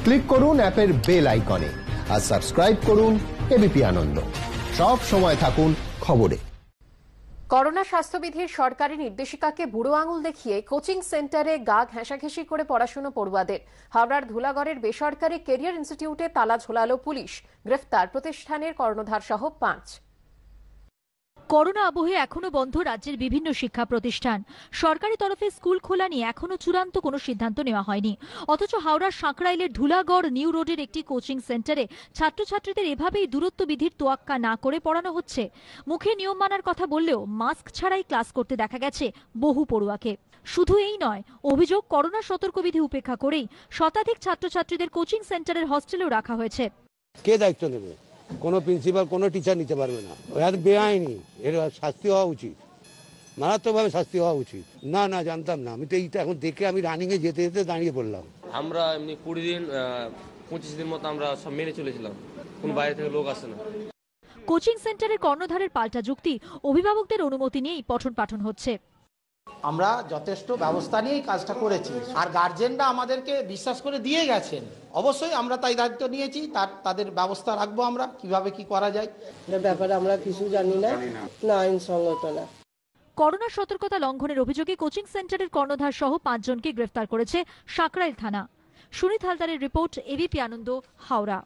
Click করুন অ্যাপের bell আইকনে আর সাবস্ক্রাইব করুন এবিপি আনন্দ। সব সময় থাকুন খবরে। করোনা স্বাস্থ্যবিধির সরকারি নির্দেশিকাকে বুড়ো আঙুল দেখিয়ে কোচিং সেন্টারে গা ঘেঁষাঘেঁষি করে পড়াশুনো পড়ুয়াদের। হাওড়ার ধুলাগড়ের বেসরকারি কেরিয়ার ইনস্টিটিউটে তালা ঝোলালো পুলিশ। গ্রেফতার প্রতিষ্ঠানের কর্ণধার সহ 5। করোনা আবহে এখনো বন্ধ রাজ্যের বিভিন্ন শিক্ষা প্রতিষ্ঠান। সরকারি তরফে স্কুল খোলা নিয়ে এখনো চূড়ান্ত কোনো সিদ্ধান্ত নেওয়া হয়নি। অথচ হাওড়ার সাঁকরাইলের ধুলাগড় নিউ রোডের একটি কোচিং সেন্টারে ছাত্রছাত্রীদের এভাবেই দূরত্ব বিধির তোয়াক্কা না করে পড়ানো হচ্ছে। মুখে নিয়ম মানার কথা বললেও মাস্ক ছাড়াই ক্লাস করতে দেখা গেছে বহু পড়ুয়াকে। শুধু এই নয়, অভিযোগ করোনা সতর্কবিধি উপেক্ষা করেই শতাধিক ছাত্রছাত্রীদের কোচিং সেন্টারের হস্টেলেও রাখা হয়েছে। কে দায়িত্ব নেবে? কোনো প্রিন্সিপাল কোনো টিচার নিতে পারবে না। এর বেআইনি, এর শাস্তি হওয়া উচিত, মারাত্মকভাবে শাস্তি হওয়া উচিত। না না, জানতাম না। আমি তো এইটা এখন দেখে আমি রানিংয়ে যেতে যেতে দাঁড়িয়ে পড়লাম। আমরা এমনি 20 দিন 25 দিন মতো আমরা সব মেনে চলেছিলাম, কোন বাইরে থেকে লোক আসে না। কোচিং সেন্টারের কর্ণধারের পাল্টা যুক্তি, অভিভাবকদের অনুমতি নিয়েই পঠন পাঠন হচ্ছে। আমরা যথেষ্ট ব্যবস্থা নিয়েই কাজটা করেছি, আর গার্জেনরা আমাদেরকে বিশ্বাস করে দিয়ে গেছেন। অবশ্যই আমরা তাই দায়িত্ব নিয়েছি, তাদের ব্যবস্থা রাখবো আমরা কিভাবে কি করা যায়। এর ব্যাপারে আমরা কিছু জানি না, আইনসঙ্গত না। করোনা সতর্কতা লঙ্ঘনের অভিযোগে কোচিং সেন্টারের কর্ণধার সহ 5 জনকে গ্রেফতার করেছে সাঁকরাইল থানা। সুনীত হালদারের রিপোর্ট, এবিপি আনন্দ, হাওড়া।